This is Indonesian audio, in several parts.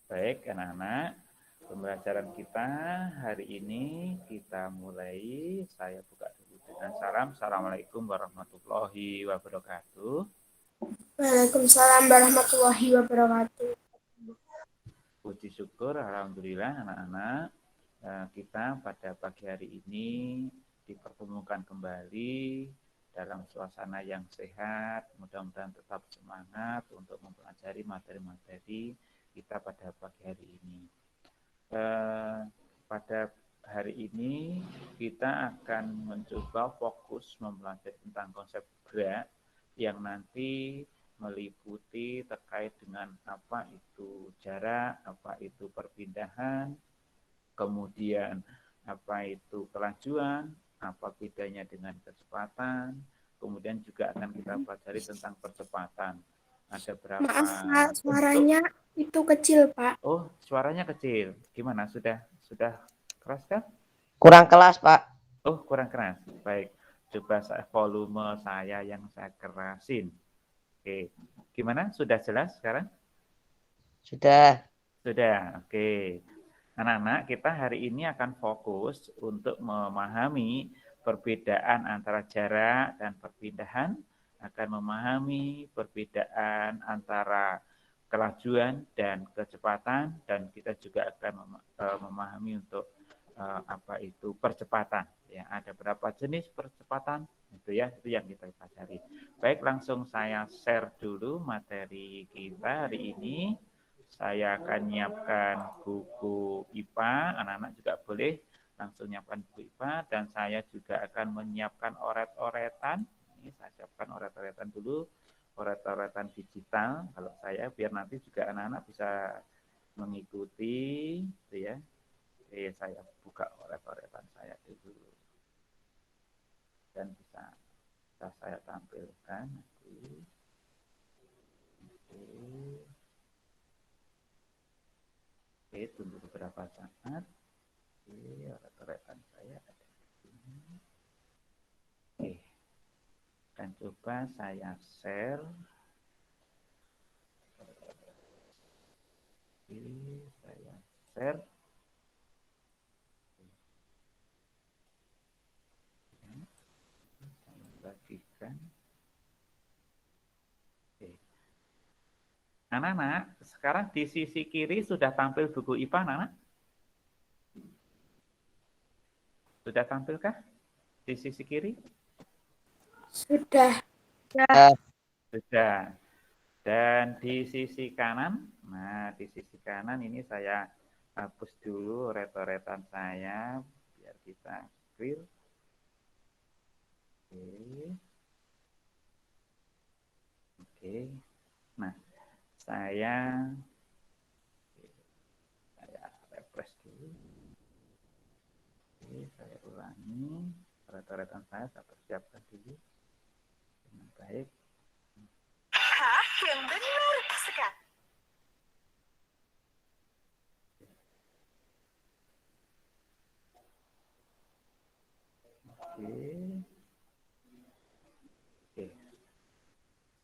Baik, anak-anak, pembelajaran kita hari ini kita mulai. Saya buka dulu dengan salam. Assalamualaikum warahmatullahi wabarakatuh. Waalaikumsalam warahmatullahi wabarakatuh. Puji syukur, alhamdulillah anak-anak, kita pada pagi hari ini dipertemukan kembali dalam suasana yang sehat. Mudah-mudahan tetap semangat untuk mempelajari materi-materi kita pada pagi hari ini. Pada hari ini kita akan mencoba fokus mempelajari tentang konsep gerak yang nanti meliputi terkait dengan apa itu jarak, apa itu perpindahan, kemudian apa itu kelajuan, apa bedanya dengan kecepatan, kemudian juga akan kita pelajari tentang percepatan. Ada berapa? Maaf Pak, suaranya itu kecil Pak. Oh, suaranya kecil. Gimana? Sudah keras kan? Kurang kelas, Pak. Oh, kurang keras. Baik. Coba volume saya yang saya kerasin. Oke. Gimana? Sudah jelas sekarang? Sudah. Sudah. Oke. Anak-anak, kita hari ini akan fokus untuk memahami perbedaan antara jarak dan perpindahan, akan memahami perbedaan antara kelajuan dan kecepatan, dan kita juga akan memahami untuk apa itu percepatan. Ya, ada berapa jenis percepatan? Itu ya, itu yang kita pelajari. Baik, langsung saya share dulu materi kita hari ini. Saya akan nyiapkan buku IPA, anak-anak juga boleh langsung nyiapkan buku IPA, dan saya juga akan menyiapkan oret-oretan. Ini saya siapkan oret-oretan dulu, oret-oretan digital kalau saya, biar nanti juga anak-anak bisa mengikuti, gitu ya. Oke, saya buka oret-oretan saya dulu dan bisa saya tampilkan nanti. Oke, tunggu beberapa saat. Oke, oret-oretan saya ada di sini. Oke, dan coba saya share. Oke, saya share. Saya bagikan. Oke. Anak-anak, sekarang di sisi kiri sudah tampil buku IPA, anak-anak? Sudah tampilkah di sisi kiri? Sudah. Sudah. Dan di sisi kanan, nah di sisi kanan ini saya hapus dulu oret-oretan saya biar kita clear. Oke. Nah, saya refresh dulu. Oke, saya ulangi oret-oretan saya persiapkan dulu dengan baik. Yang benar sekali. Oke.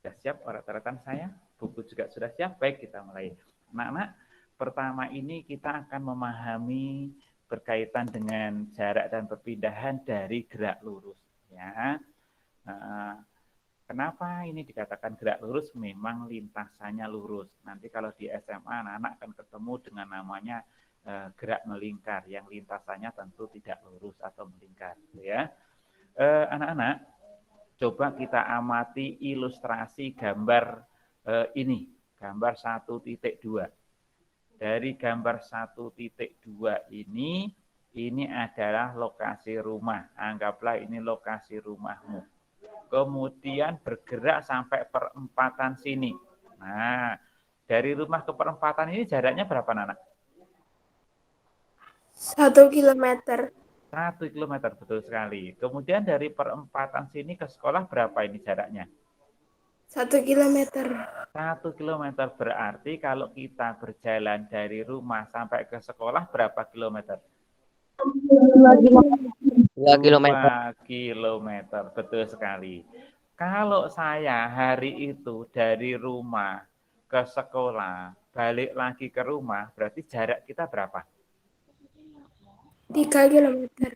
Sudah siap oret-oretan saya? Buku juga sudah siap? Baik, kita mulai. Anak-anak, pertama ini kita akan memahami berkaitan dengan jarak dan perpindahan dari gerak lurus. Ya. Kenapa ini dikatakan gerak lurus? Memang lintasannya lurus. Nanti kalau di SMA anak-anak akan ketemu dengan namanya gerak melingkar, yang lintasannya tentu tidak lurus atau melingkar. Ya. Anak-anak, coba kita amati ilustrasi gambar ini, gambar 1.2. Dari gambar 1.2 ini adalah lokasi rumah. Anggaplah ini lokasi rumahmu. Kemudian bergerak sampai perempatan sini. Nah, dari rumah ke perempatan ini jaraknya berapa, anak? 1 kilometer. 1 kilometer, betul sekali. Kemudian dari perempatan sini ke sekolah berapa ini jaraknya? 1 kilometer. 1 kilometer berarti kalau kita berjalan dari rumah sampai ke sekolah berapa kilometer? 2 kilometer. 2 kilometer, betul sekali. Kalau saya hari itu dari rumah ke sekolah balik lagi ke rumah, berarti jarak kita berapa? 3 kilometer.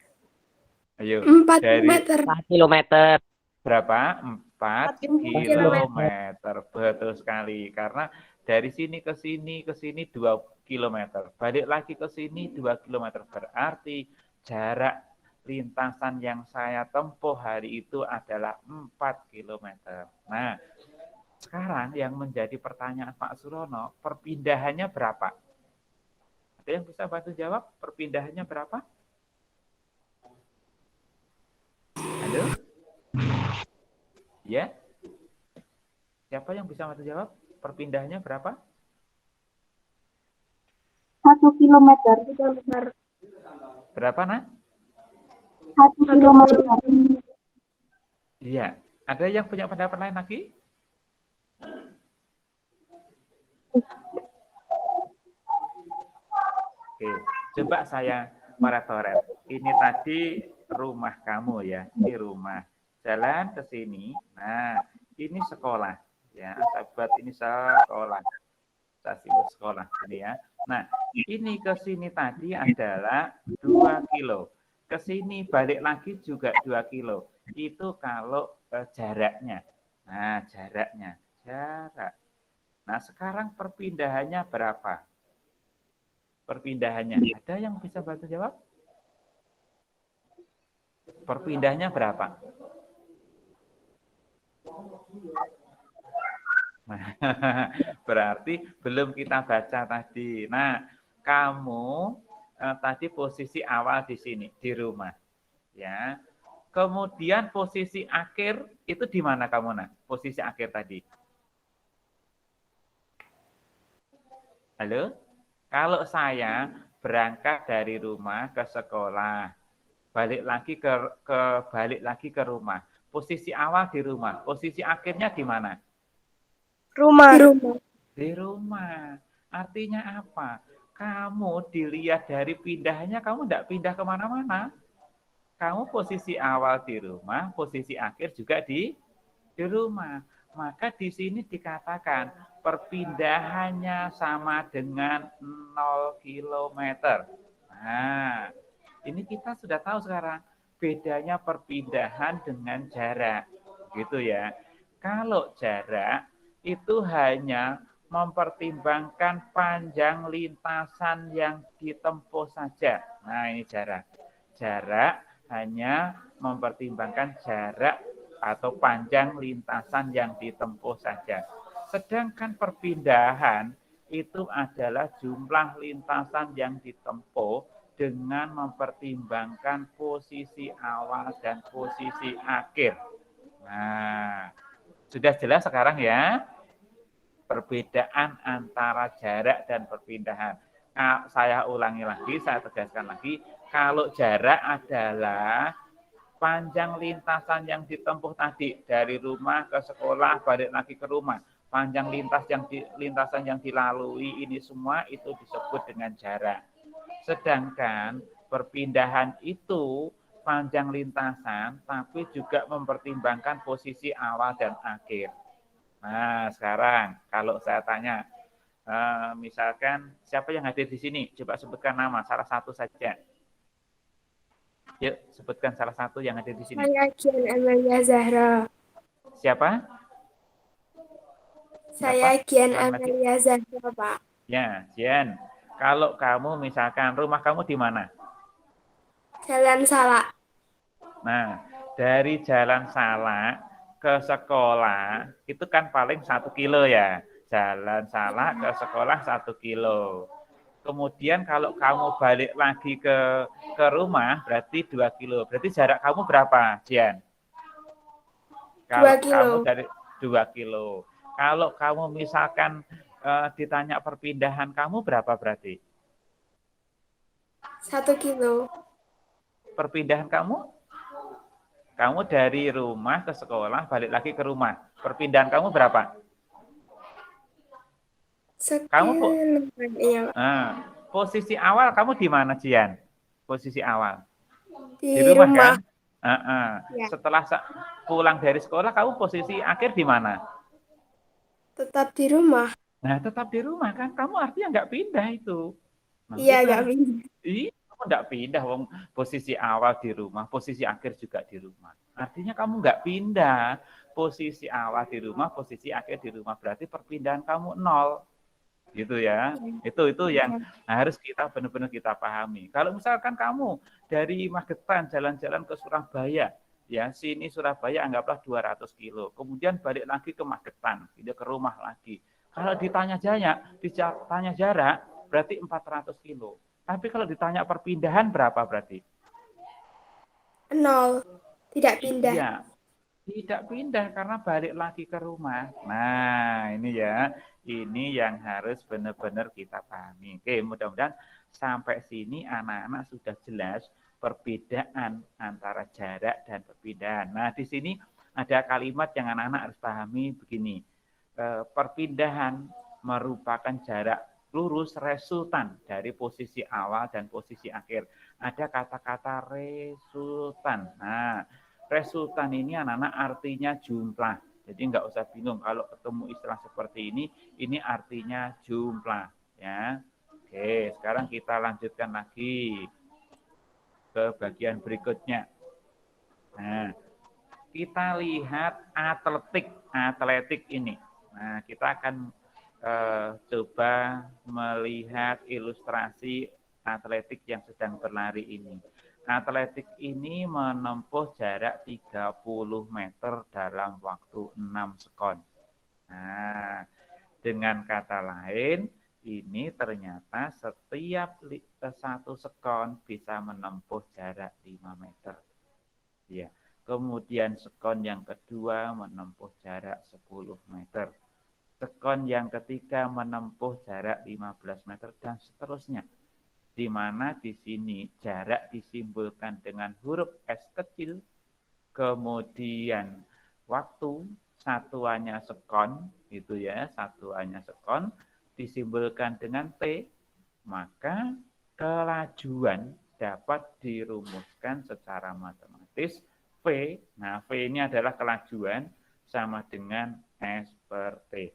Ayo, 4 dari meter. 4 kilometer. berapa? 4 4 kilometer. kilometer. Betul sekali. Karena dari sini ke sini 2 kilometer. Balik lagi ke sini 2 kilometer. Berarti jarak lintasan yang saya tempuh hari itu adalah 4 kilometer. Nah, sekarang yang menjadi pertanyaan Pak Surono, perpindahannya berapa? Ada yang bisa bantu jawab? Perpindahannya berapa? Halo? Ya? Siapa yang bisa bantu jawab? Perpindahannya berapa? 1 kilometer. Berapa, Nak? 1 kilometer. Iya. Ada yang punya pendapat lain lagi? Oke, coba saya meretoret. Ini tadi rumah kamu ya, ini rumah. Jalan ke sini. Nah, ini sekolah ya. Saya buat ini sekolah. Saya sebut sekolah ini ya. Nah, ini ke sini tadi adalah 2 kilo. Ke sini balik lagi juga 2 kilo. Itu kalau jaraknya. Nah, jaraknya. Jarak. Nah, sekarang perpindahannya berapa? Perpindahannya. Ada yang bisa bantu jawab? Perpindahannya berapa? Nah, berarti belum kita baca tadi. Nah, kamu tadi posisi awal di sini, di rumah. Ya. Kemudian posisi akhir itu di mana kamu, Nak? Posisi akhir tadi. Halo? Kalau saya berangkat dari rumah ke sekolah, balik lagi ke rumah. Posisi awal di rumah, posisi akhirnya di mana? Rumah. Di rumah. Di rumah. Artinya apa? Kamu dilihat dari pindahnya, kamu tidak pindah kemana-mana. Kamu posisi awal di rumah, posisi akhir juga di rumah. Maka di sini dikatakan perpindahannya sama dengan 0 kilometer. Nah, ini kita sudah tahu sekarang bedanya perpindahan dengan jarak. Gitu ya. Kalau jarak itu hanya mempertimbangkan panjang lintasan yang ditempuh saja. Nah, ini jarak. Jarak hanya mempertimbangkan jarak atau panjang lintasan yang ditempuh saja. Sedangkan perpindahan itu adalah jumlah lintasan yang ditempuh dengan mempertimbangkan posisi awal dan posisi akhir. Nah, sudah jelas sekarang ya perbedaan antara jarak dan perpindahan. Nah, saya ulangi lagi, saya tegaskan lagi. Kalau jarak adalah panjang lintasan yang ditempuh tadi dari rumah ke sekolah balik lagi ke rumah, panjang lintasan yang dilalui ini semua itu disebut dengan jarak. Sedangkan perpindahan itu panjang lintasan tapi juga mempertimbangkan posisi awal dan akhir. Nah, sekarang kalau saya tanya, misalkan siapa yang hadir di sini? Coba sebutkan nama, salah satu saja. Yuk, sebutkan salah satu yang hadir di sini. Saya Gian Amelia Zahra. Siapa? Saya Gian Amelia Zahra, Pak. Ya, Jian. Kalau kamu misalkan rumah kamu di mana? Jalan Salak. Nah, dari Jalan Salak ke sekolah itu kan paling 1 kilo ya. Jalan Salak ke sekolah 1 kilo. Kemudian kalau kamu balik lagi ke rumah berarti 2 kilo. Berarti jarak kamu berapa, Jian? 2 Kalau kilo. kamu dari 2 kilo. Kalau kamu misalkan ditanya perpindahan kamu berapa berarti? 1 kilo. Perpindahan kamu? Kamu dari rumah ke sekolah, balik lagi ke rumah. Perpindahan kamu berapa? Posisi awal kamu di mana, Jian? Posisi awal? Di rumah. Kan? Ya. Setelah pulang dari sekolah, kamu posisi akhir di mana? Tetap di rumah. Nah, tetap di rumah kan, kamu artinya nggak pindah itu. Nah, Iya, itu nggak harus, pindah. kamu nggak pindah, wong posisi awal di rumah, posisi akhir juga di rumah. Artinya kamu nggak pindah, posisi awal di rumah, posisi akhir di rumah, berarti perpindahan kamu nol, gitu ya. Itu yang harus kita benar-benar kita pahami. Kalau misalkan kamu dari Magetan jalan-jalan ke Surabaya, ya sini Surabaya anggaplah 200 kilo, kemudian balik lagi ke Magetan, ke rumah lagi. Kalau ditanya jarak berarti 400 kilo. Tapi kalau ditanya perpindahan berapa berarti? Nol. Tidak pindah. Iya, tidak pindah karena balik lagi ke rumah. Nah, ini ya. Ini yang harus benar-benar kita pahami. Oke, mudah-mudahan sampai sini anak-anak sudah jelas perbedaan antara jarak dan perpindahan. Nah, di sini ada kalimat yang anak-anak harus pahami begini. Perpindahan merupakan jarak lurus resultan dari posisi awal dan posisi akhir. Ada kata-kata resultan. Nah, resultan ini anak-anak artinya jumlah. Jadi nggak usah bingung kalau ketemu istilah seperti ini artinya jumlah. Ya, oke. Sekarang kita lanjutkan lagi ke bagian berikutnya. Nah, kita lihat atletik ini. Nah, kita akan coba melihat ilustrasi atletik yang sedang berlari ini. Atletik ini menempuh jarak 30 meter dalam waktu 6 sekon. Nah, dengan kata lain, ini ternyata setiap 1 sekon bisa menempuh jarak 5 meter. Ya. Kemudian sekon yang kedua menempuh jarak 10 meter. Sekon yang ketiga menempuh jarak 15 meter dan seterusnya. Di mana di sini jarak disimbolkan dengan huruf S kecil, kemudian waktu satuannya sekon, itu ya, satuannya sekon disimbolkan dengan T, maka kelajuan dapat dirumuskan secara matematis V. Nah, V ini adalah kelajuan sama dengan S per T.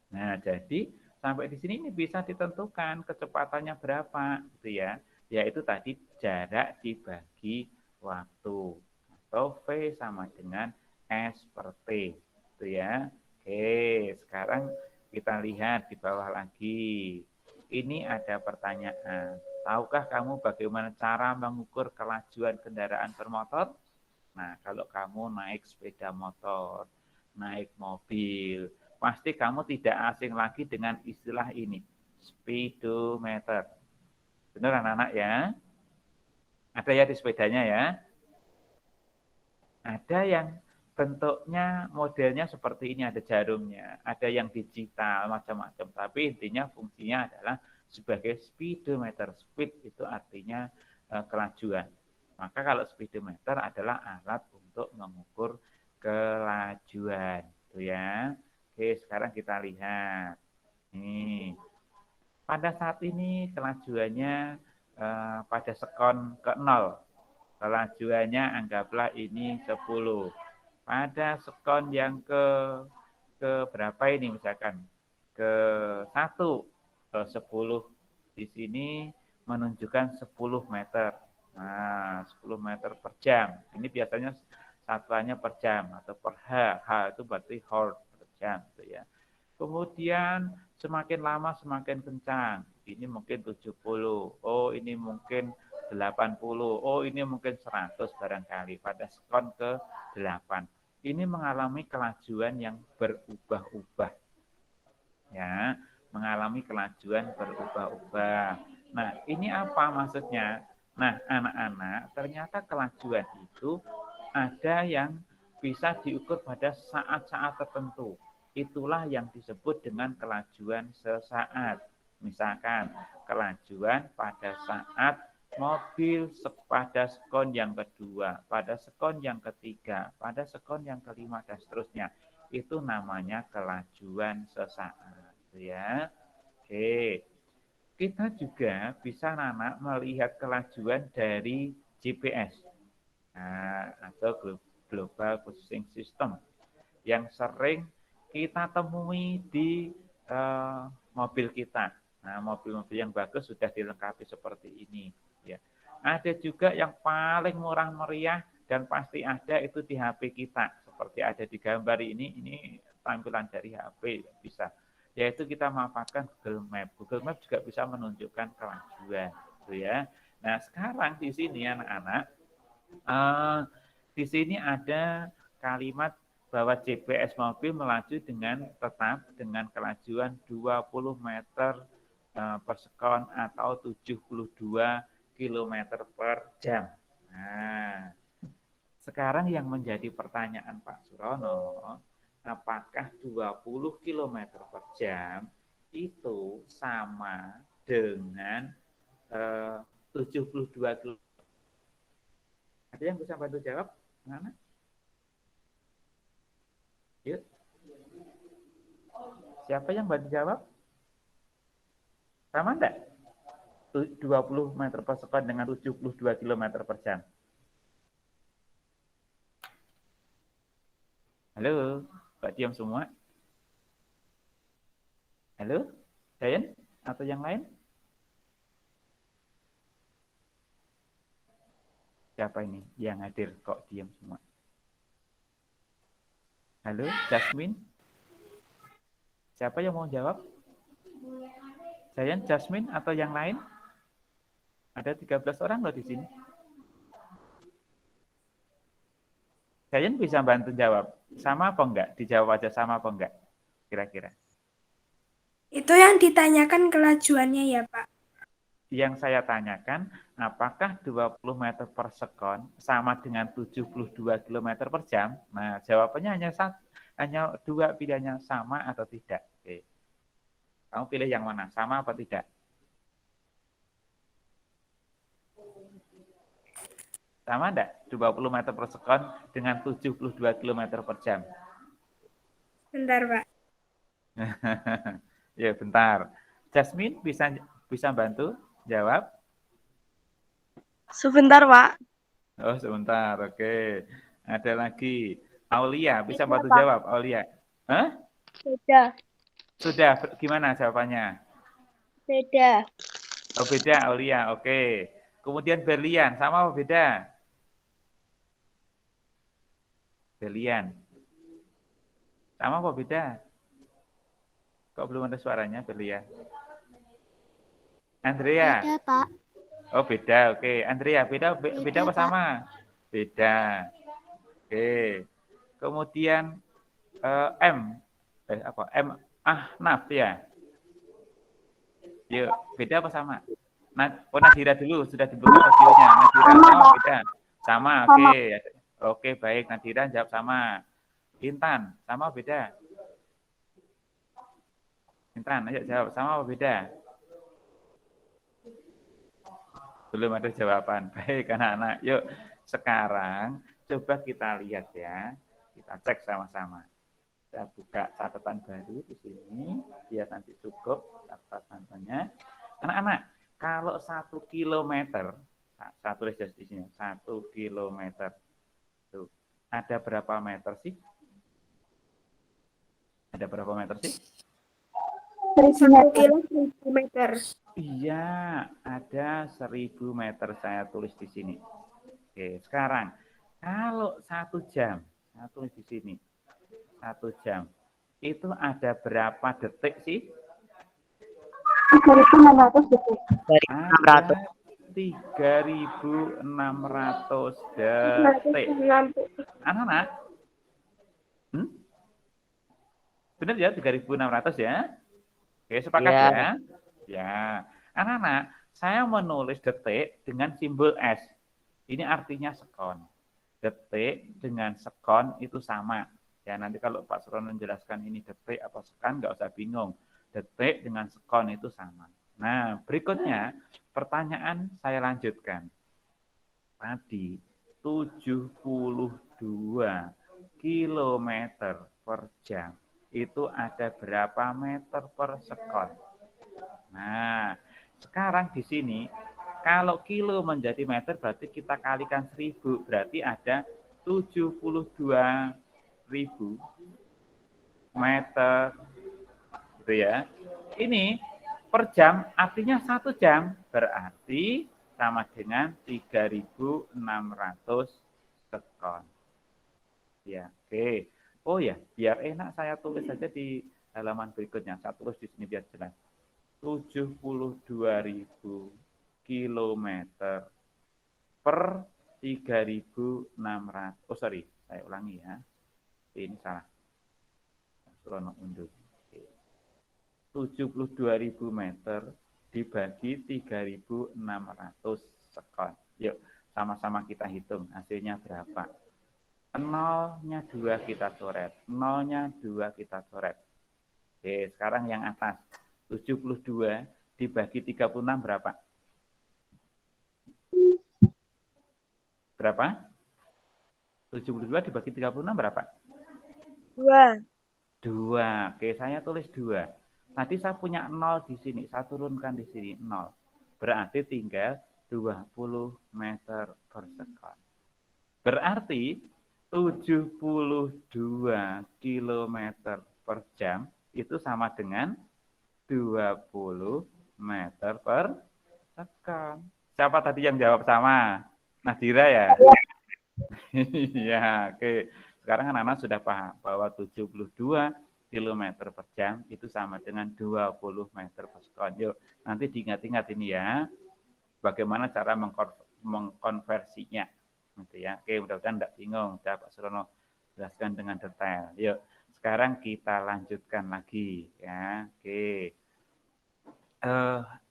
Nah, jadi sampai di sini ini bisa ditentukan kecepatannya berapa, gitu ya. Yaitu tadi jarak dibagi waktu atau V sama dengan S per T, gitu ya. Oke, sekarang kita lihat di bawah lagi. Ini ada pertanyaan. Tahukah kamu bagaimana cara mengukur kelajuan kendaraan bermotor? Nah, kalau kamu naik sepeda motor, naik mobil, pasti kamu tidak asing lagi dengan istilah ini, speedometer. Benar anak-anak ya? Ada ya di sepedanya ya? Ada yang bentuknya, modelnya seperti ini, ada jarumnya. Ada yang digital, macam-macam. Tapi intinya fungsinya adalah sebagai speedometer. Speed itu artinya kelajuan. Maka kalau speedometer adalah alat untuk mengukur kelajuan. Itu ya. Oke, sekarang kita lihat. Nih, pada saat ini kelajuannya pada sekon ke 0. Kelajuannya anggaplah ini 10. Pada sekon yang ke berapa ini misalkan? Ke 1, ke 10. Di sini menunjukkan 10 meter. Nah, 10 meter per jam. Ini biasanya satuannya per jam atau per H. H itu berarti horse per jam, gitu ya. Kemudian semakin lama semakin kencang. Ini mungkin 70. Oh, ini mungkin 80. Oh, ini mungkin 100 barangkali pada sekon ke 8. Ini mengalami kelajuan yang berubah-ubah. Ya, mengalami kelajuan berubah-ubah. Nah, ini apa maksudnya? Nah, anak-anak, ternyata kelajuan itu ada yang bisa diukur pada saat-saat tertentu. Itulah yang disebut dengan kelajuan sesaat. Misalkan kelajuan pada saat mobil pada sekon yang kedua, pada sekon yang ketiga, pada sekon yang kelima, dan seterusnya. Itu namanya kelajuan sesaat. Ya. Oke. Kita juga bisa anak melihat kelajuan dari GPS. Nah, atau Global Positioning System yang sering kita temui di mobil kita. Nah, mobil-mobil yang bagus sudah dilengkapi seperti ini. Ya. Ada juga yang paling murah meriah dan pasti ada itu di HP kita. Seperti ada di gambar ini tampilan dari HP bisa. Yaitu kita manfaatkan Google Map. Google Map juga bisa menunjukkan kelajuan. Gitu ya. Nah, sekarang di sini anak-anak, di sini ada kalimat bahwa GPS mobil melaju dengan tetap dengan kelajuan 20 meter per sekon atau 72 km per jam. Nah, sekarang yang menjadi pertanyaan Pak Surono, apakah 20 km per jam itu sama dengan 72 km? Ada yang bisa bantu jawab? Mana? Yuk. Siapa yang bantu jawab? Sama enggak? 20 meter per sekon dengan 72 km per jam. Halo, Pak diam semua. Halo, Dayan atau yang lain? Siapa ini yang hadir kok diam semua? Halo, Jasmine? Siapa yang mau jawab? Dayan, Jasmine atau yang lain? Ada 13 orang loh di sini. Dayan bisa bantu jawab. Sama apa enggak? Dijawab aja sama apa enggak? Kira-kira. Itu yang ditanyakan kelajuannya ya, Pak? Yang saya tanyakan, apakah 20 meter per sekon sama dengan 72 km per jam? Nah, jawabannya hanya dua pilihannya, sama atau tidak. Oke. Kamu pilih yang mana? Sama atau tidak? Sama enggak? 20 meter per sekon dengan 72 km per jam. Bentar, Pak. Ya, bentar. Jasmine bisa bantu jawab? Sebentar, Pak. Oh, sebentar. Oke. Ada lagi. Aulia, bisa bantu Pak. jawab, Aulia? Hah? Beda. Sudah, gimana jawabannya? Beda. Oh, beda, Aulia. Oke. Kemudian Berlian, sama apa beda? Berlian. Sama apa beda? Kok belum ada suaranya, Berlian? Andrea. Beda, Pak. Oh, beda. Oke. Andrea, beda apa Pak. sama? Beda. Oke. Kemudian M Ahnaf ya. Yuk, beda apa sama? Nadira dulu sudah dibuka audionya. Nadira sama beda? Sama, oke. Oke, baik. Nadira jawab sama. Intan, sama beda? Intan, ayo jawab sama apa beda? Belum ada jawaban. Baik, anak-anak. Yuk, sekarang coba kita lihat ya. Kita cek sama-sama. Saya buka catatan baru di sini. Biar nanti cukup catatannya. Anak-anak, kalau 1 kilometer, saya tulis di sini, 1 kilometer. Tuh, ada berapa meter sih? Ada berapa meter sih? 1 kilo 1000 meter. Iya, ada 1000 meter saya tulis di sini. Oke, sekarang kalau 1 jam, saya tulis di sini, 1 jam, itu ada berapa detik sih? 3.600 detik. Ada 3.600 detik. Anak-anak, benar ya 3.600 ya? Oke, sepakat ya? Ya, anak-anak, saya menulis detik dengan simbol S. Ini artinya sekon. Detik dengan sekon itu sama. Ya, nanti kalau Pak Surono menjelaskan ini detik apa sekon, nggak usah bingung. Detik dengan sekon itu sama. Nah, berikutnya, pertanyaan saya lanjutkan. Tadi, 72 km per jam. Itu ada berapa meter per sekon? Nah, sekarang di sini, kalau kilo menjadi meter, berarti kita kalikan 1000. Berarti ada 72.000 meter Gitu ya. Ini per jam artinya 1 jam, berarti sama dengan 3.600 sekon. Ya, oke. Oh ya, biar enak saya tulis saja di halaman berikutnya. Saya tulis di sini biar jelas. 72.000 kilometer per 3.600. Oh sorry, saya ulangi ya. Ini salah. Surono undur. 72.000 meter dibagi 3.600 sekon. Yuk, sama-sama kita hitung hasilnya berapa. Nolnya 2 kita coret. Nolnya 2 kita coret. Oke, sekarang yang atas. 72 dibagi 36 berapa? Berapa? 72 dibagi 36 berapa? 2. 2. Oke, saya tulis 2. Tadi saya punya 0 di sini. Saya turunkan di sini 0. Berarti tinggal 20 meter per sekon. Berarti 72 kilometer per jam itu sama dengan 20 meter per sekon. Siapa tadi yang jawab sama? Nadira ya? Ya, oke. Sekarang anak-anak sudah paham bahwa 72 kilometer per jam itu sama dengan 20 meter per sekon. Yuk, nanti diingat-ingat ini ya. Bagaimana cara mengkonversinya. Gitu ya. Oke, mudah-mudahan tidak bingung. Sudah Pak Surono jelaskan dengan detail. Yuk, sekarang kita lanjutkan lagi ya. Oke.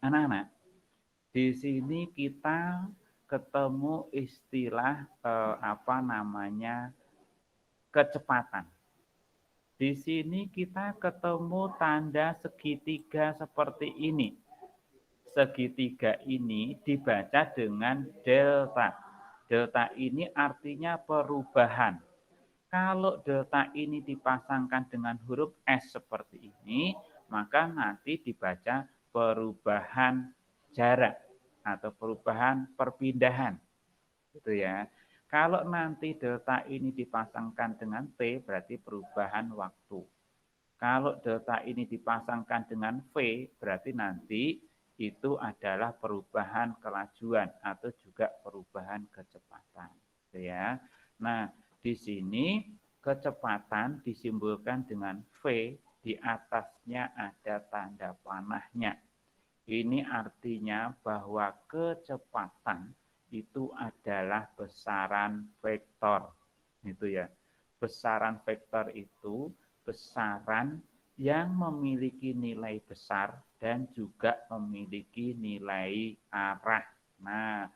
Anak-anak, di sini kita ketemu istilah apa namanya kecepatan. Di sini kita ketemu tanda segitiga seperti ini. Segitiga ini dibaca dengan delta. Delta ini artinya perubahan. Kalau delta ini dipasangkan dengan huruf S seperti ini, maka nanti dibaca perubahan jarak atau perubahan perpindahan. Gitu ya. Kalau nanti delta ini dipasangkan dengan T, berarti perubahan waktu. Kalau delta ini dipasangkan dengan V, berarti nanti itu adalah perubahan kelajuan atau juga perubahan kecepatan. Gitu ya. Nah, di sini kecepatan disimbolkan dengan V, di atasnya ada tanda panahnya. Ini artinya bahwa kecepatan itu adalah besaran vektor. Itu ya. Besaran vektor itu besaran yang memiliki nilai besar dan juga memiliki nilai arah. Nah,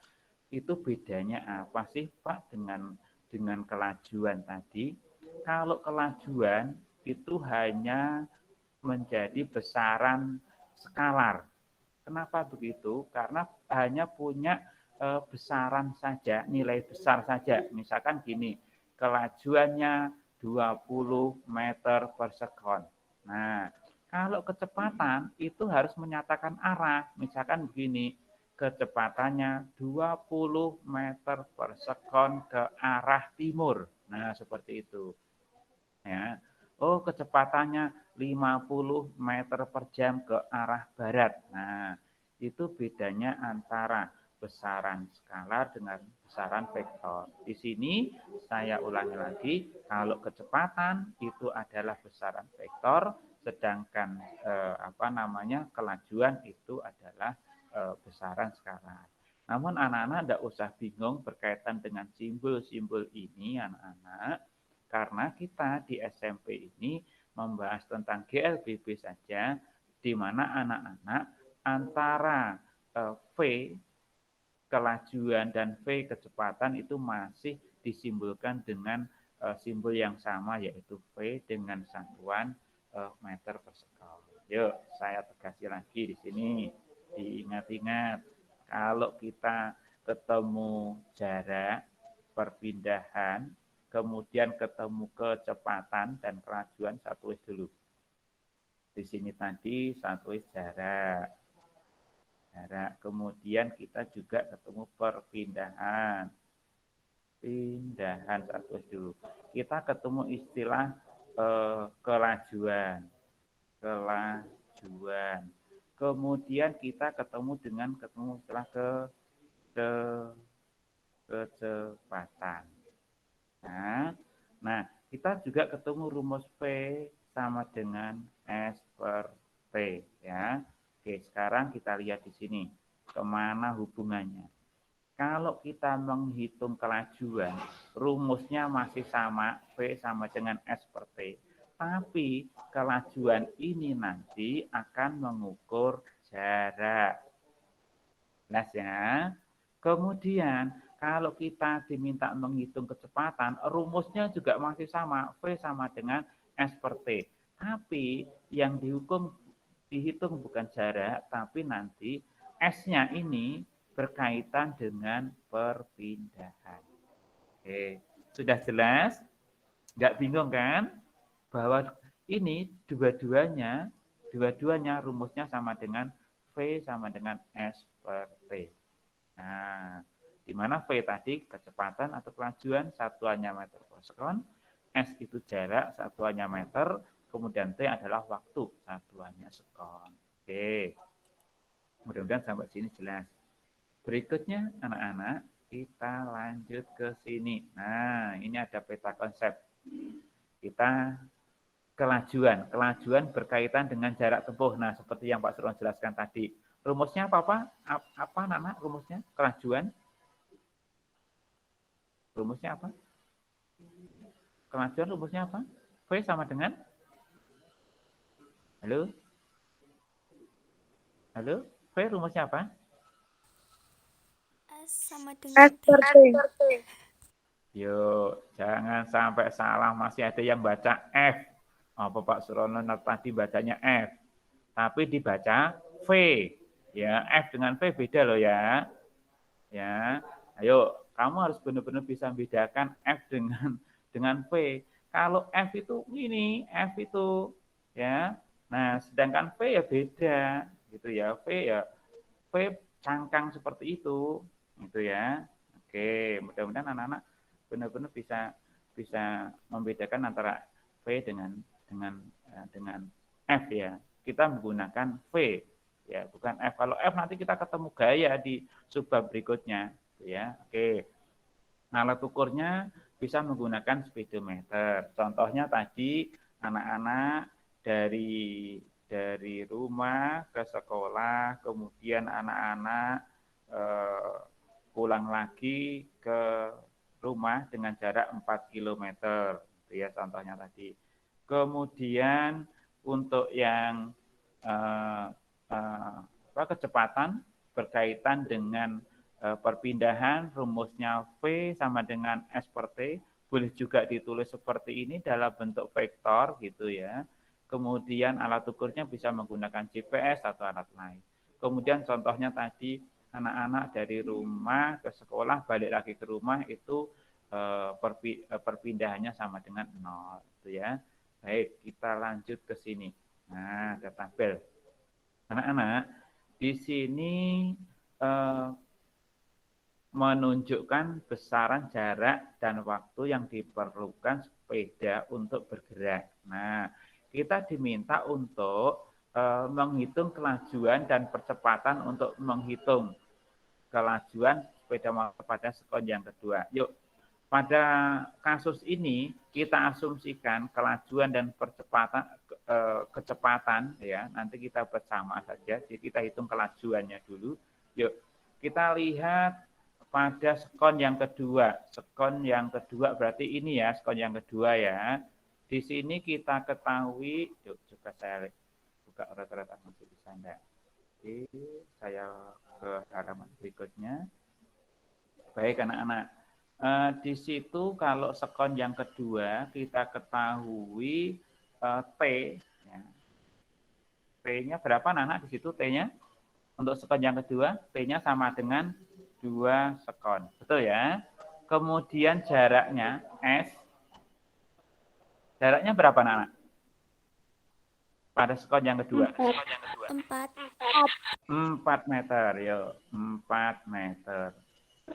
itu bedanya apa sih Pak dengan kelajuan tadi? Kalau kelajuan itu hanya menjadi besaran skalar. Kenapa begitu? Karena hanya punya besaran saja, nilai besar saja. Misalkan gini, kelajuannya 20 meter per sekon. Nah, kalau kecepatan itu harus menyatakan arah. Misalkan begini, kecepatannya 20 meter per sekon ke arah timur. Nah, seperti itu. Ya. Oh, kecepatannya 50 meter per jam ke arah barat. Nah, itu bedanya antara besaran skalar dengan besaran vektor. Di sini saya ulangi lagi, kalau kecepatan itu adalah besaran vektor, sedangkan kelajuan itu adalah besaran skalar. Namun anak-anak tidak usah bingung berkaitan dengan simbol-simbol ini, anak-anak, karena kita di SMP ini membahas tentang GLBB saja, di mana anak-anak antara V kelajuan dan V kecepatan itu masih disimbolkan dengan simbol yang sama, yaitu V dengan satuan meter per sekon. Yuk, saya tegasi lagi di sini. Diingat-ingat, kalau kita ketemu jarak, perpindahan, kemudian ketemu kecepatan dan kelajuan, saya tulis dulu. Di sini tadi saya tulis jarak. Kemudian kita juga ketemu perpindahan. Pindahan, saya tulis dulu. Kita ketemu istilah kelajuan. kelajuan. Kemudian kita ketemu setelah ke kecepatan. Nah, kita juga ketemu rumus P sama dengan S per T ya. Oke, sekarang kita lihat di sini kemana hubungannya. Kalau kita menghitung kelajuan, rumusnya masih sama, P sama dengan S per T. Tapi kelajuan ini nanti akan mengukur jarak. Jelas ya. Kemudian kalau kita diminta menghitung kecepatan, rumusnya juga masih sama, V sama dengan S per T. Tapi yang dihitung bukan jarak, tapi nanti S-nya ini berkaitan dengan perpindahan. Oke, sudah jelas? Nggak bingung kan? Bahwa ini dua-duanya rumusnya sama dengan V sama dengan S per T. Nah, di mana V tadi kecepatan atau kelajuan satuannya meter per sekon, S itu jarak satuannya meter, kemudian T adalah waktu satuannya sekon. Oke, mudah-mudahan sampai sini jelas. Berikutnya anak-anak kita lanjut ke sini. Nah, ini ada peta konsep. Kita kelajuan berkaitan dengan jarak tempuh. Nah, seperti yang Pak Suron jelaskan tadi. Rumusnya apa? Apa anak-anak rumusnya? Kelajuan. Rumusnya apa? Kelajuan rumusnya apa? V sama dengan? Halo? Halo? V rumusnya apa? S sama dengan T. Yuk, jangan sampai salah. Masih ada yang baca F. Apa Pak Surono tadi bacanya F. Tapi dibaca V. Ya, F dengan V beda loh ya. Ya, ayo kamu harus benar-benar bisa membedakan F dengan V. Kalau F itu ini, F itu ya. Nah, sedangkan V ya beda gitu ya. V cangkang seperti itu gitu ya. Oke, mudah-mudahan anak-anak benar-benar bisa membedakan antara V dengan F ya. Kita menggunakan V ya, bukan F. Kalau F nanti kita ketemu gaya di subbab berikutnya ya. Oke. Alat ukurnya bisa menggunakan speedometer. Contohnya tadi anak-anak dari rumah ke sekolah, kemudian anak-anak pulang lagi ke rumah dengan jarak 4 km. Itu ya contohnya tadi. Kemudian untuk yang kecepatan berkaitan dengan perpindahan, rumusnya V sama dengan S per T, boleh juga ditulis seperti ini dalam bentuk vektor gitu ya. Kemudian alat ukurnya bisa menggunakan GPS atau alat lain. Kemudian contohnya tadi anak-anak dari rumah ke sekolah balik lagi ke rumah itu perpindahannya sama dengan 0 gitu ya. Baik, kita lanjut ke sini. Nah, ke tabel. Anak-anak, di sini menunjukkan besaran jarak dan waktu yang diperlukan sepeda untuk bergerak. Nah, kita diminta untuk menghitung kelajuan dan percepatan untuk menghitung kelajuan sepeda motor pada sekon yang kedua. Yuk, pada kasus ini kita asumsikan kelajuan dan kecepatan ya. Nanti kita bersama saja. Jadi kita hitung kelajuannya dulu. Yuk, kita lihat pada sekon yang kedua. Sekon yang kedua berarti ini ya, sekon yang kedua ya. Di sini kita ketahui, yuk coba saya buka rata-rata masih bisa enggak. Oke, saya ke halaman berikutnya. Baik anak-anak. Di situ kalau sekon yang kedua kita ketahui T. Ya. T-nya berapa anak-anak di situ T-nya? Untuk sekon yang kedua, T-nya sama dengan 2 sekon. Betul ya? Kemudian jaraknya S. Jaraknya berapa anak-anak? Pada sekon yang kedua. 4 meter. Yuk, 4 meter.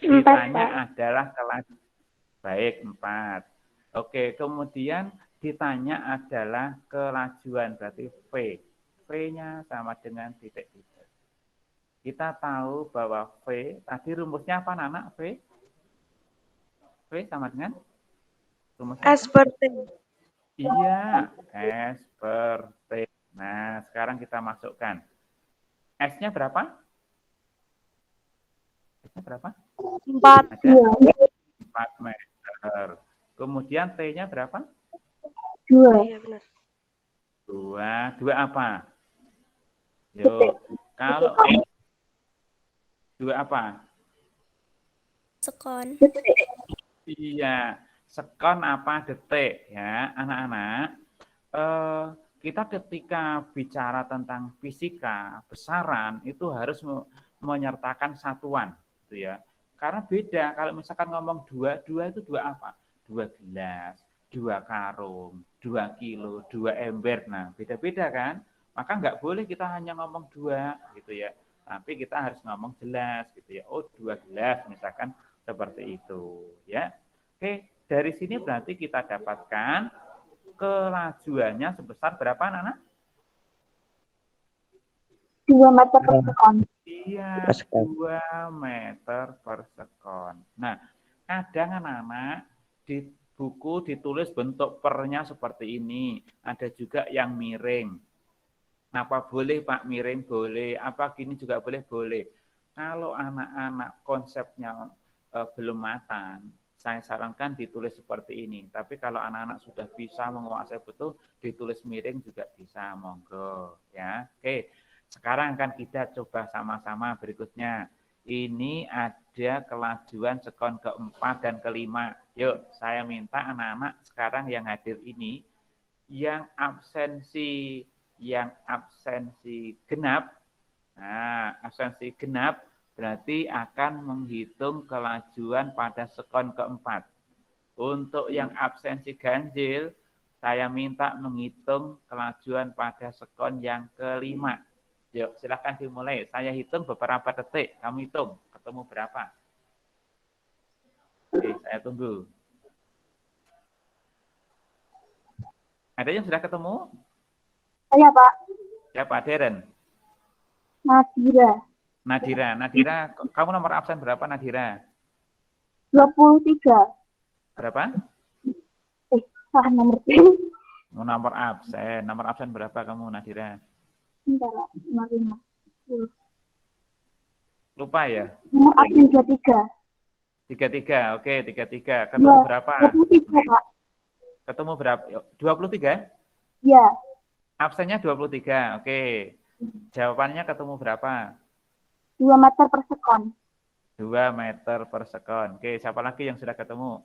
Ditanya adalah kelas baik 4. Oke, kemudian ditanya adalah kelajuan, berarti V. V-nya sama dengan titik-titik. Kita tahu bahwa V, tadi rumusnya apa anak V? V sama dengan? Rumusnya S per T. Iya, S per T. Nah, sekarang kita masukkan. S-nya berapa? S-nya berapa? 4. Ada 4 meter. Kemudian T-nya berapa? 2. Iya benar. 2. 2 apa? Yuk, kalau 2 apa? Sekon. Iya, sekon apa detik ya, anak-anak. Kita ketika bicara tentang fisika, besaran itu harus menyertakan satuan, gitu ya. Karena beda kalau misalkan ngomong 2, 2 itu 2 apa? 2 gelas, 2 karung, 2 kilo, 2 ember. Nah, beda-beda kan? Maka nggak boleh kita hanya ngomong 2 gitu ya. Tapi kita harus ngomong jelas gitu ya. Oh, 2 gelas misalkan seperti itu ya. Oke, dari sini berarti kita dapatkan kelajuannya sebesar berapa anak-anak? 2 meter per sekon. Iya, 2 meter per sekon. Nah, kadang anak-anak di buku ditulis bentuk pernya seperti ini. Ada juga yang miring. Apa boleh Pak miring? Boleh. Apa gini juga boleh? Boleh. Kalau anak-anak konsepnya belum matang, saya sarankan ditulis seperti ini. Tapi kalau anak-anak sudah bisa menguasai betul, ditulis miring juga bisa, monggo. Ya, oke. Sekarang akan kita coba sama-sama berikutnya. Ini ada kelajuan sekon keempat dan kelima. Yuk, saya minta anak-anak sekarang yang hadir ini, yang absensi genap. Nah, absensi genap berarti akan menghitung kelajuan pada sekon keempat. Untuk yang absensi ganjil, saya minta menghitung kelajuan pada sekon yang kelima. Yuk, silakan dimulai. Saya hitung beberapa detik. Kamu hitung, ketemu berapa? Oke, saya tunggu. Ada yang sudah ketemu? Saya Pak. Siapa? Deren? Nadira. Nadira, kamu nomor absen berapa Nadira? 23. Berapa? Salah nomor. Nomor absen berapa kamu Nadira? Bentar, 55. Lupa ya? Nomor absen 23. 33, oke 33. Ketemu berapa? 23 Pak. Ketemu berapa? 23? Ya. Absennya 23, oke. Jawabannya ketemu berapa? 2 meter per sekon. 2 meter per sekon. Oke, siapa lagi yang sudah ketemu?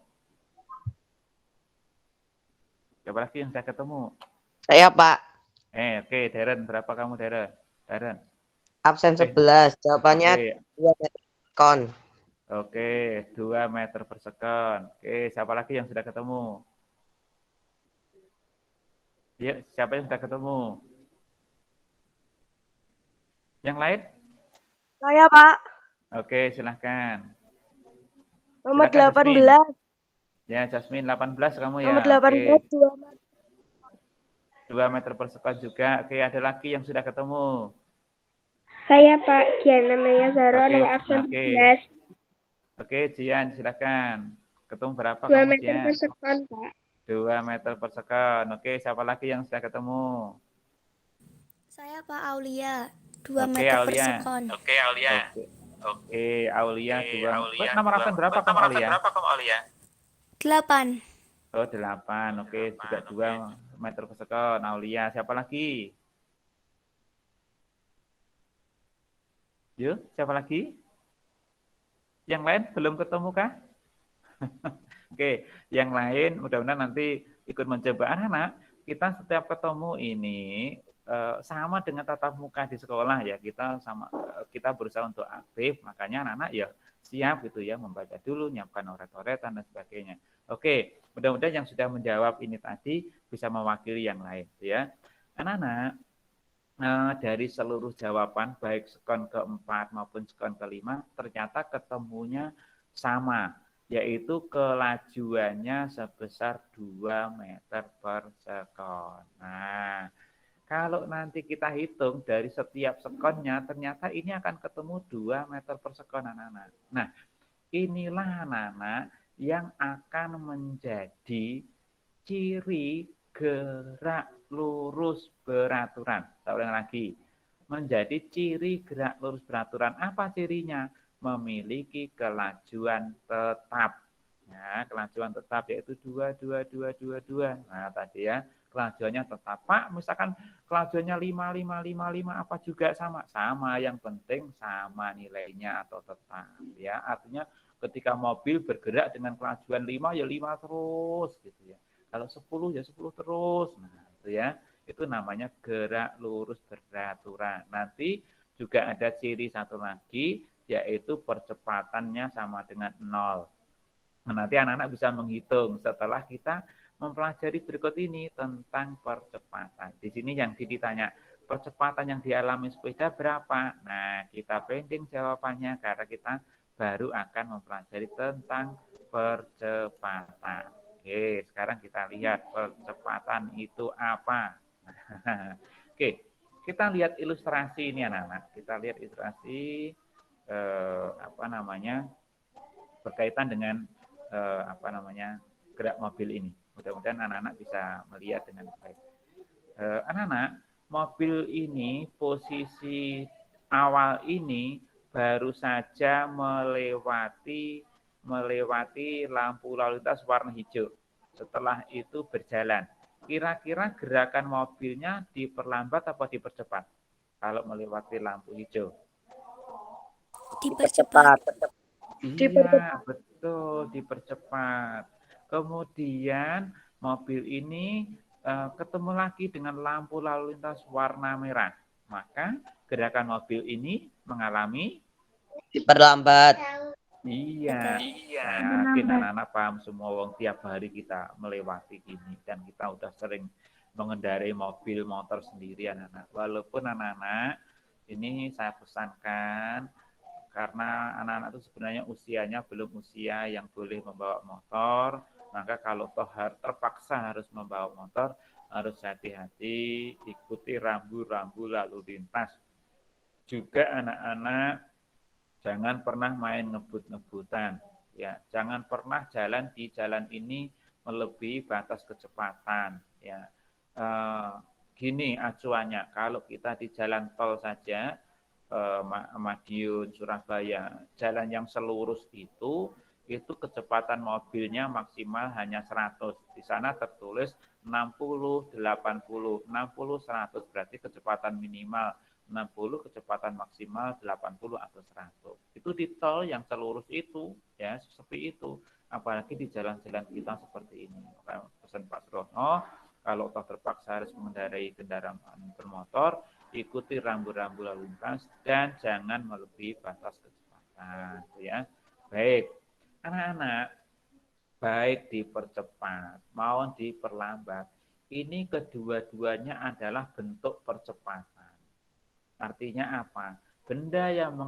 Siapa lagi yang sudah ketemu? Saya Pak. Oke, Deren, berapa kamu Deren? Absen 11. Jawabannya Oke. 2 meter per sekon. Oke, 2 meter per sekon. Oke, siapa lagi yang sudah ketemu? Ya, siapa yang sudah ketemu? Yang lain? Saya Pak. Oke, silahkan. Nomor Silakan, 18. Ya, Jasmine 18 kamu ya. Nomor 18 Oke. 2 meter. 2 meter per sekon juga. Oke, ada lagi yang sudah ketemu. Saya Pak Kian namanya Zara, Oke, nomor absen oke. 11. Oke, Jian, silakan. Ketemu berapa 2 kamu, meter Jian? per sekon Pak. 2 meter per sekon. Oke, siapa lagi yang sudah ketemu? Saya Pak Aulia. 2 Oke, meter per Aulia. sekon. Oke, Aulia 2. Nomor absen berapa kamu, Aulia? 8. Oh, 8. Oke, juga 2 meter per sekon. Aulia, siapa lagi? Yuk, siapa lagi? Yang lain belum ketemu kah? Oke, yang lain mudah-mudahan nanti ikut mencoba. Anak-anak, kita setiap ketemu ini sama dengan tatap muka di sekolah ya. Kita berusaha untuk aktif, makanya anak-anak ya siap gitu ya membaca dulu, nyiapkan oret-oretan dan sebagainya. Oke, mudah-mudahan yang sudah menjawab ini tadi bisa mewakili yang lain ya. Anak-anak, dari seluruh jawaban baik sekon keempat maupun sekon kelima ternyata ketemunya sama. yaitu kelajuannya sebesar 2 meter per sekon. Nah, kalau nanti kita hitung dari setiap sekonnya, ternyata ini akan ketemu 2 meter per sekon, anak-anak. Nah, inilah anak-anak yang akan menjadi ciri gerak lurus beraturan. Saya ulang lagi. Menjadi ciri gerak lurus beraturan. Apa cirinya? Memiliki kelajuan tetap. Ya, kelajuan tetap yaitu 2, 2, 2, 2, 2. Nah, tadi ya, kelajuannya tetap. Pak, misalkan kelajuannya 5, 5, 5, 5, apa juga sama? Sama, yang penting sama nilainya atau tetap. Ya, artinya ketika mobil bergerak dengan kelajuan 5, ya 5 terus. Gitu ya. Kalau 10, ya 10 terus. Nah, itu ya. Itu namanya gerak lurus beraturan. Nanti juga ada ciri satu lagi, yaitu percepatannya sama dengan 0. Nah, nanti anak-anak bisa menghitung setelah kita mempelajari berikut ini tentang percepatan. Di sini yang ditanya, percepatan yang dialami sepeda berapa? Nah, kita pending jawabannya karena kita baru akan mempelajari tentang percepatan. Oke, sekarang kita lihat percepatan itu apa. Oke, kita lihat ilustrasi ini anak-anak. Kita lihat ilustrasi berkaitan dengan gerak mobil ini. Mudah-mudahan anak-anak bisa melihat dengan baik. Anak-anak, mobil ini posisi awal ini baru saja melewati lampu lalu lintas warna hijau. Setelah itu berjalan. Kira-kira gerakan mobilnya diperlambat atau dipercepat kalau melewati lampu hijau? Dipercepat. Iya, betul, dipercepat. Kemudian mobil ini ketemu lagi dengan lampu lalu lintas warna merah. Maka gerakan mobil ini mengalami Diperlambat. Iya, saya yakin anak-anak paham semua, wong tiap hari kita melewati ini dan kita udah sering mengendarai mobil motor sendiri anak-anak. Walaupun anak-anak ini saya pesankan karena anak-anak itu sebenarnya usianya belum usia yang boleh membawa motor, maka kalau toh terpaksa harus membawa motor, harus hati-hati, ikuti rambu-rambu lalu lintas. Juga anak-anak jangan pernah main ngebut-ngebutan. Ya, jangan pernah jalan di jalan ini melebihi batas kecepatan. Ya, gini acuannya, kalau kita di jalan tol saja, Madiun, Surabaya, jalan yang selurus itu kecepatan mobilnya maksimal hanya 100. Di sana tertulis 60, 80, 60, 100, berarti kecepatan minimal 60, kecepatan maksimal 80 atau 100. Itu di tol yang selurus itu, ya, seperti itu. Apalagi di jalan-jalan kita seperti ini. Pesan Pak Surono, kalau toh terpaksa harus mengendarai kendaraan bermotor, ikuti rambu-rambu lalu lintas dan jangan melebihi batas kecepatan, ya. Baik, anak-anak, baik dipercepat maupun diperlambat, ini kedua-duanya adalah bentuk percepatan. Artinya apa? Benda yang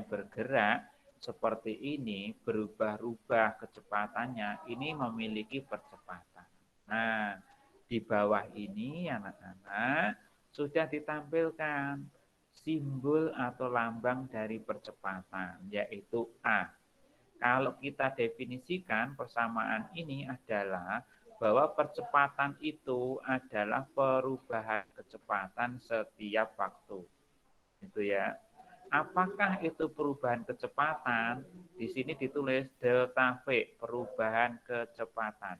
bergerak seperti ini berubah-ubah kecepatannya, ini memiliki percepatan. Nah, di bawah ini anak-anak sudah ditampilkan simbol atau lambang dari percepatan, yaitu A. Kalau kita definisikan persamaan ini adalah bahwa percepatan itu adalah perubahan kecepatan setiap waktu. Itu ya. Apakah itu perubahan kecepatan? Di sini ditulis delta V, perubahan kecepatan.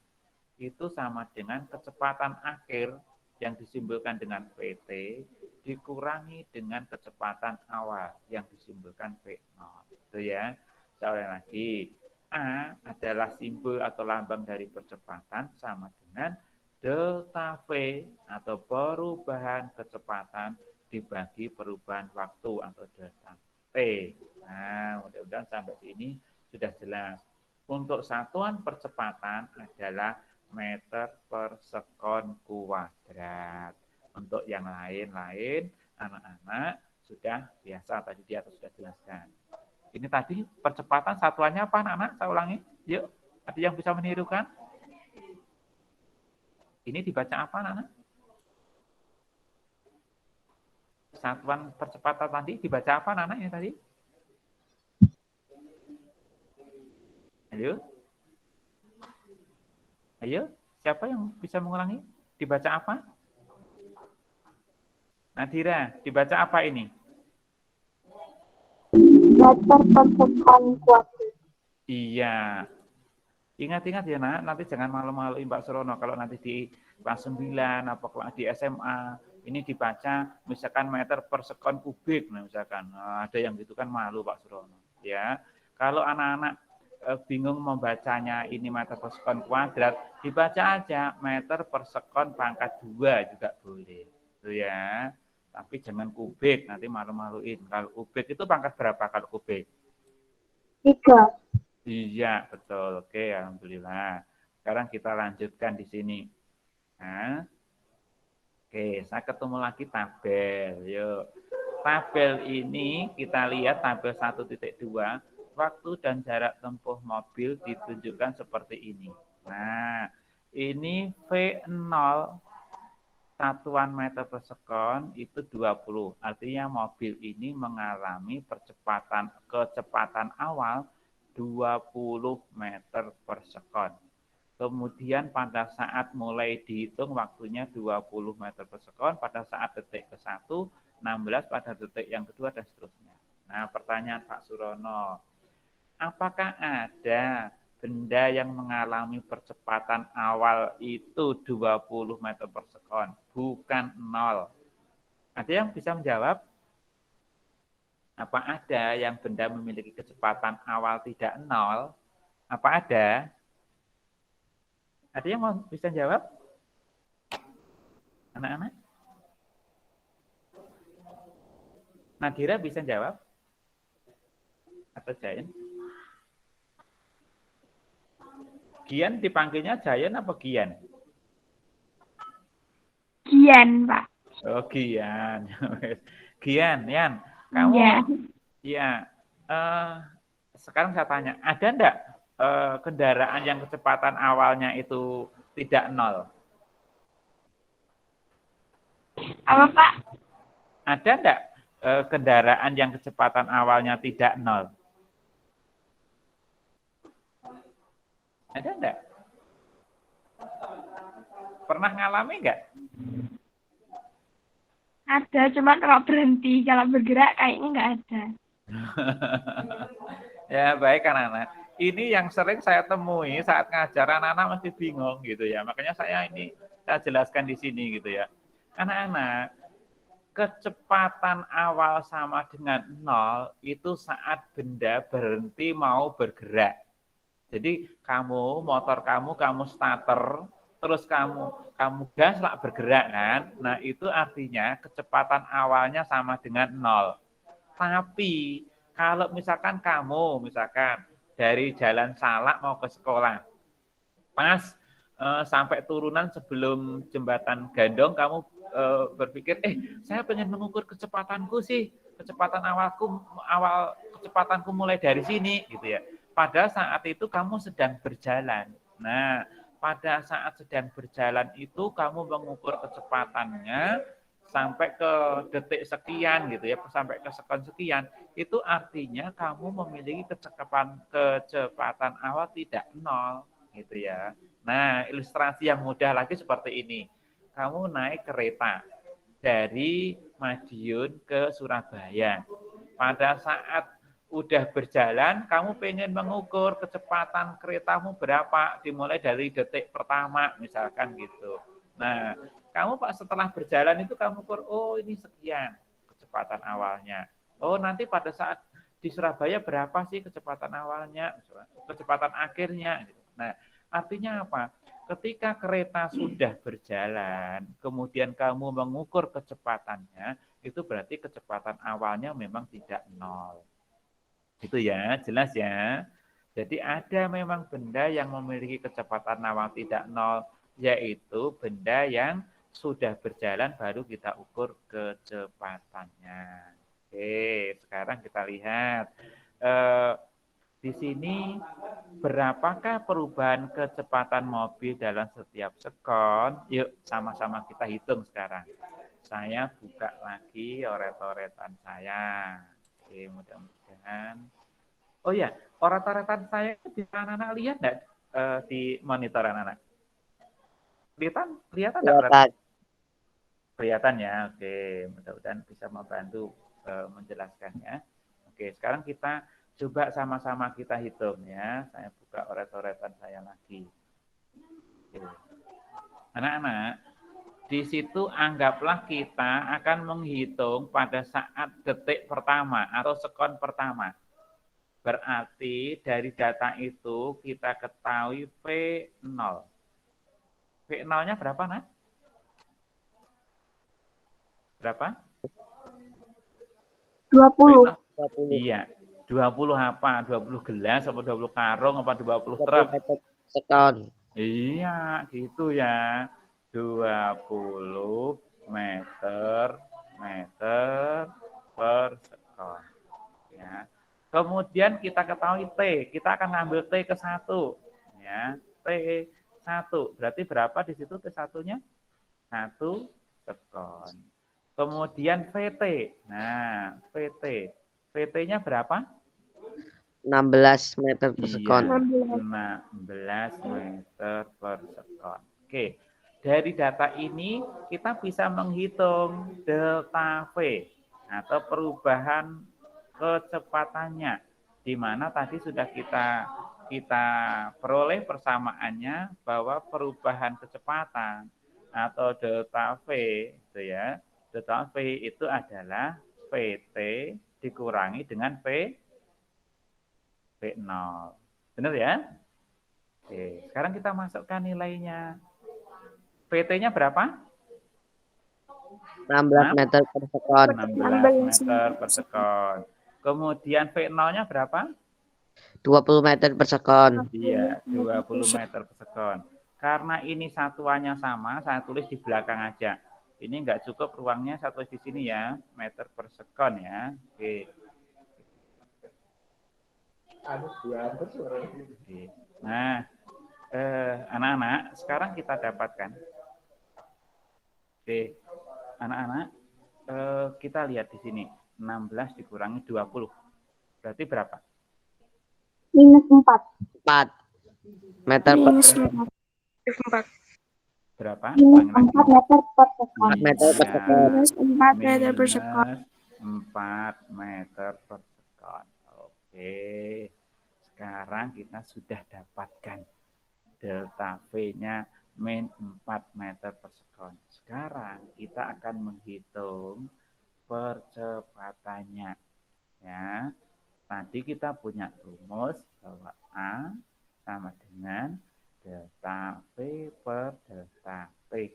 Itu sama dengan kecepatan akhir yang disimbolkan dengan VT dikurangi dengan kecepatan awal yang disimbolkan V0. Itu ya. Saya ulang lagi. A adalah simbol atau lambang dari percepatan sama dengan delta V atau perubahan kecepatan dibagi perubahan waktu atau delta T. Nah, mudah-mudahan sampai sini sudah jelas. Untuk satuan percepatan adalah meter per sekon kuadrat. Untuk yang lain-lain, anak-anak sudah biasa tadi di atas sudah jelaskan. Ini tadi percepatan satuannya apa anak-anak? Saya ulangi. Yuk, ada yang bisa menirukan? Ini dibaca apa anak-anak? Satuan percepatan tadi dibaca apa anak-anak ini tadi? Ayo. Ayo, siapa yang bisa mengulangi? Dibaca apa? Nadira, dibaca apa ini? Meter persekuan kuadrat. Iya. Ingat-ingat ya nak, nanti jangan malu-maluin Pak Surono kalau nanti di kelas 9 apa kelas di SMA ini dibaca misalkan meter per sekon kubik, nah misalkan ada yang gitu kan malu Pak Surono. Ya, kalau anak-anak bingung membacanya ini meter per sekon kuadrat, dibaca aja meter per sekon pangkat 2 juga boleh, gitu ya. Tapi jangan kubik, nanti malu-maluin. Kalau kubik itu pangkat berapa kalau kubik? 3. Iya, betul. Oke, alhamdulillah. Sekarang kita lanjutkan di sini. Nah, oke, saya ketemu lagi tabel. Yuk. Tabel ini kita lihat tabel 1.2, waktu dan jarak tempuh mobil ditunjukkan seperti ini. Nah, ini V0 satuan meter per sekon itu 20. Artinya mobil ini mengalami kecepatan awal 20 meter per sekon. Kemudian pada saat mulai dihitung waktunya 20 meter per sekon, pada saat detik ke-1, 16 pada detik yang kedua, dan seterusnya. Nah, pertanyaan Pak Surono, apakah ada benda yang mengalami percepatan awal itu 20 meter per sekon, bukan 0? Ada yang bisa menjawab? Apa ada yang benda memiliki kecepatan awal tidak 0? Apa ada? Ada yang bisa jawab? Anak-anak? Nadira bisa jawab? Atau Jayan? Gian dipanggilnya Jayan apa Gian? Gian, Pak. Oh, Gian. Gian, Yan, kamu Iya. ya sekarang saya tanya, ada enggak kendaraan yang kecepatan awalnya itu tidak 0? Apa, Pak? Ada enggak kendaraan yang kecepatan awalnya tidak 0? Ada enggak? Pernah ngalami enggak? Ada, cuma kalau berhenti, kalau bergerak kayaknya nggak ada. Ya, baik anak-anak. Ini yang sering saya temui saat ngajar, anak-anak masih bingung gitu ya. Makanya saya jelaskan di sini gitu ya. Anak-anak, kecepatan awal sama dengan 0 itu saat benda berhenti mau bergerak. Jadi motor kamu starter, terus kamu gas lah bergerak kan. Nah, itu artinya kecepatan awalnya sama dengan 0. Tapi kalau misalkan dari Jalan Salak mau ke sekolah, pas sampai turunan sebelum jembatan Gandong, kamu berpikir, saya pengen mengukur kecepatanku sih, kecepatanku mulai dari sini, gitu ya. Pada saat itu kamu sedang berjalan. Nah, pada saat sedang berjalan itu kamu mengukur kecepatannya sampai ke detik sekian gitu ya, sampai ke sekon sekian, itu artinya kamu memiliki kecepatan awal tidak 0 gitu ya. Nah, ilustrasi yang mudah lagi seperti ini. Kamu naik kereta dari Madiun ke Surabaya. Pada saat udah berjalan, kamu pengen mengukur kecepatan keretamu berapa, dimulai dari detik pertama, misalkan gitu. Nah, kamu setelah berjalan itu kamu ukur, oh ini sekian kecepatan awalnya. Oh nanti pada saat di Surabaya berapa sih kecepatan awalnya, kecepatan akhirnya. Nah, artinya apa? Ketika kereta sudah berjalan, kemudian kamu mengukur kecepatannya, itu berarti kecepatan awalnya memang tidak 0. Itu ya, jelas ya. Jadi ada memang benda yang memiliki kecepatan awal tidak 0, yaitu benda yang sudah berjalan baru kita ukur kecepatannya. Oke, sekarang kita lihat. di sini berapakah perubahan kecepatan mobil dalam setiap sekon? Yuk sama-sama kita hitung sekarang. Saya buka lagi oret-oretan saya. Oke, mudah-mudahan. Oh ya, oret-oretan saya bisa anak-anak lihat enggak di monitor anak-anak? Kelihatan enggak? Kelihatan. Kelihatan ya. Oke, mudah-mudahan bisa membantu menjelaskannya. Oke, sekarang kita coba sama-sama kita hitung ya. Saya buka oret-oretan saya lagi. Oke. Anak-anak, di situ anggaplah kita akan menghitung pada saat detik pertama atau sekon pertama. Berarti dari data itu kita ketahui P0. P0-nya berapa, Nak? Berapa? 20. Iya. 20 apa? 20 gelas apa 20 karung apa 20 20 truk? meter sekon. Iya, gitu ya. 20 meter per sekon. Ya. Kemudian kita ketahui T. Kita akan ngambil T ke 1. Ya. T1. Berarti berapa di situ T1-nya? 1 sekon. Kemudian VT. Nah, VT. VT-nya berapa? 16 meter per sekon. 16 meter per sekon. Oke. Dari data ini kita bisa menghitung delta V atau perubahan kecepatannya, di mana tadi sudah kita peroleh persamaannya bahwa perubahan kecepatan atau delta V itu ya, delta V itu adalah VT dikurangi dengan V0. Benar ya? Oke, sekarang kita masukkan nilainya. VT-nya berapa? 16 meter per sekon. 16 meter per sekon. Kemudian V0-nya berapa? 20 meter per sekon. Iya, 20 meter per sekon. Karena ini satuannya sama, saya tulis di belakang aja. Ini enggak cukup ruangnya, saya tulis di sini ya, meter per sekon ya. Oke. Oke. Nah, anak-anak, sekarang kita dapatkan. Oke, anak-anak, kita lihat di sini. 16 dikurangi 20. Berarti berapa? Minus 4. 4 meter per Minus 4. Berapa? Minus 4 meter per sekon. 4 meter per sekon. Minus 4 meter per sekon. Minus 4 meter per sekon. Oke. Sekarang kita sudah dapatkan delta V-nya min 4 meter per sekon. Sekarang kita akan menghitung percepatannya. Ya. Tadi kita punya rumus bahwa A sama dengan delta V per delta T.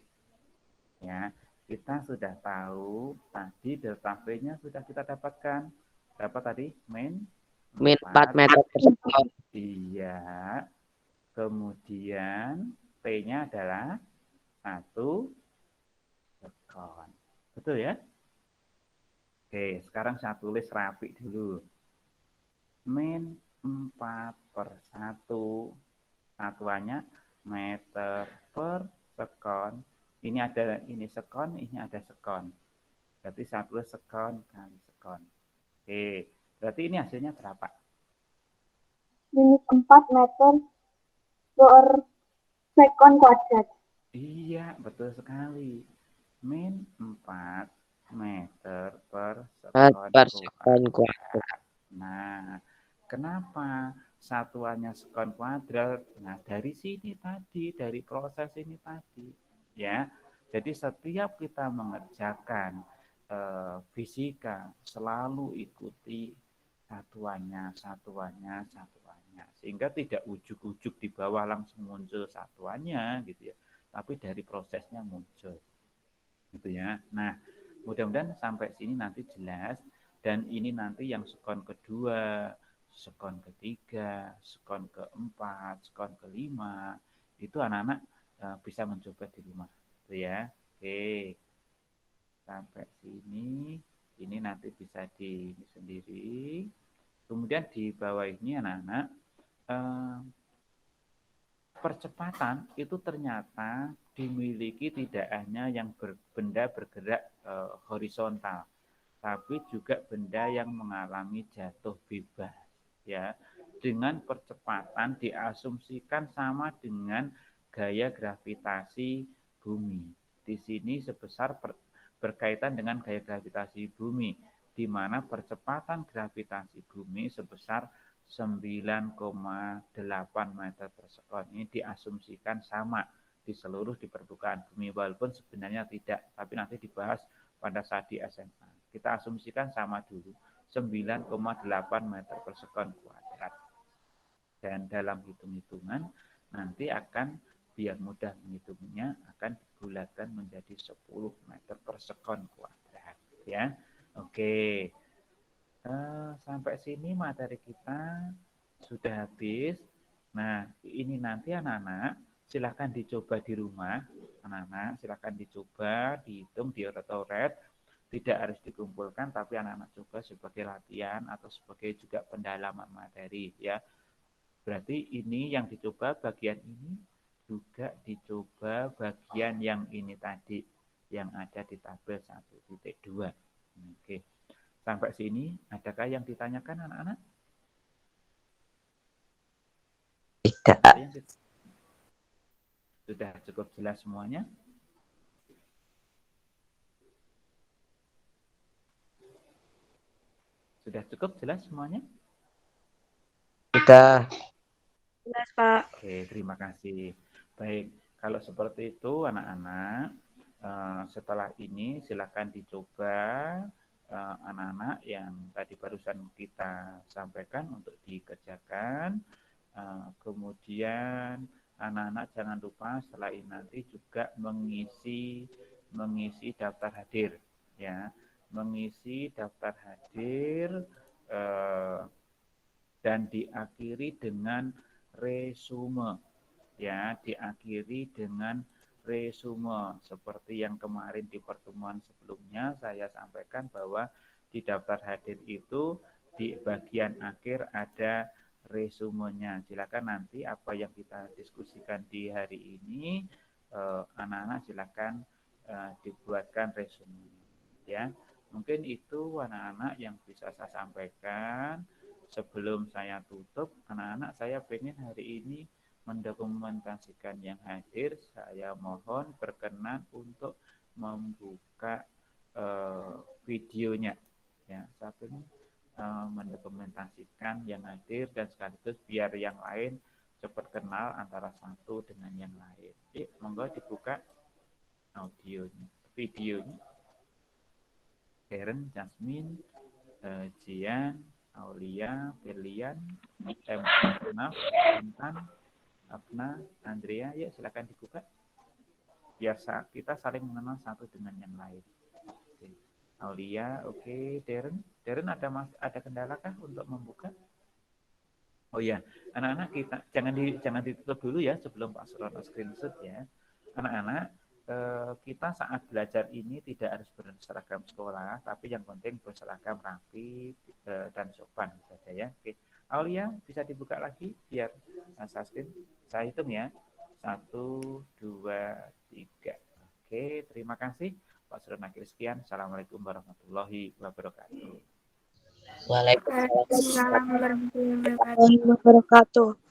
Ya, kita sudah tahu tadi delta V-nya sudah kita dapatkan. Berapa tadi? Min 4 meter per sekon. Iya. Kemudian T-nya adalah 1 sekon. Betul ya? Oke, sekarang saya tulis rapi dulu. Min 4 per 1. Satuannya meter per sekon. Ini ada ini sekon, ini ada sekon. Berarti 1 sekon kali sekon. Oke, berarti ini hasilnya berapa? Minus 4 meter per sekon kuadrat. Iya, betul sekali. Min 4 meter per sekon kuadrat. Nah, kenapa satuannya sekon kuadrat? Nah, dari sini tadi, dari proses ini tadi. Ya, jadi setiap kita mengerjakan fisika, selalu ikuti satuannya. Sehingga tidak ujuk-ujuk di bawah langsung muncul satuannya gitu ya. Tapi dari prosesnya muncul. Gitu ya. Nah, mudah-mudahan sampai sini nanti jelas. Dan ini nanti yang sekon kedua, sekon ketiga, sekon keempat, sekon kelima. Itu anak-anak bisa mencoba di rumah. Gitu ya. Oke. Sampai sini. Ini nanti bisa di sendiri. Kemudian di bawah ini anak-anak, percepatan itu ternyata dimiliki tidak hanya yang benda bergerak horizontal, tapi juga benda yang mengalami jatuh bebas. Ya, dengan percepatan diasumsikan sama dengan gaya gravitasi bumi. Di sini sebesar berkaitan dengan gaya gravitasi bumi, di mana percepatan gravitasi bumi sebesar 9,8 meter per sekon. Ini diasumsikan sama di seluruh di permukaan bumi, walaupun sebenarnya tidak, tapi nanti dibahas pada saat di SMA. Kita asumsikan sama dulu, 9,8 meter per sekon kuadrat. Dan dalam hitung-hitungan nanti akan, biar mudah menghitungnya, akan dibulatkan menjadi 10 meter per sekon kuadrat. Ya, oke. Sampai sini materi kita sudah habis. Nah, ini nanti anak-anak silahkan dicoba di rumah. Anak-anak silahkan dicoba, dihitung, dioret-oret. Tidak harus dikumpulkan, tapi anak-anak coba sebagai latihan atau sebagai juga pendalaman materi. Ya, berarti ini yang dicoba bagian ini, juga dicoba bagian yang ini tadi, yang ada di tabel 1.2. Oke. Sampai sini, adakah yang ditanyakan anak-anak? Tidak. Sudah cukup jelas semuanya? Sudah cukup jelas semuanya? Sudah. Jelas, Pak. Oke, terima kasih. Baik, kalau seperti itu anak-anak, setelah ini silakan dicoba anak-anak yang tadi barusan kita sampaikan untuk dikerjakan. Kemudian anak-anak jangan lupa setelah ini nanti juga mengisi daftar hadir, ya, mengisi daftar hadir dan diakhiri dengan resume, ya, diakhiri dengan resume seperti yang kemarin di pertemuan sebelumnya saya sampaikan bahwa di daftar hadir itu di bagian akhir ada resumenya. Silakan nanti apa yang kita diskusikan di hari ini anak-anak silakan dibuatkan resume, ya. Mungkin itu anak-anak yang bisa saya sampaikan. Sebelum saya tutup, anak-anak saya pengen hari ini mendokumentasikan yang hadir. Saya mohon berkenan untuk membuka videonya. Ya, saya pengen mendokumentasikan yang hadir dan sekaligus biar yang lain cepat kenal antara satu dengan yang lain. Monggo dibuka audionya, videonya. Karen, Jasmine, Jian, Aulia, Berlian, Naf, Intan, Abna, Andrea, ya silakan dibuka. Biar kita saling mengenal satu dengan yang lain. Oke. Aulia, oke. Darren ada kendala kah untuk membuka? Oh ya, anak-anak kita jangan ditutup dulu ya sebelum Pak Surono screenshot ya. Anak-anak, kita saat belajar ini tidak harus berseragam sekolah, tapi yang penting berseragam rapi dan sopan saja ya. Oke, Aulia bisa dibuka lagi biar saya hitung ya. 1, 2, 3. Oke, terima kasih Pak Surono. Sekian. Assalamualaikum warahmatullahi wabarakatuh. Waalaikumsalam Waalaikumsalam warahmatullahi wabarakatuh.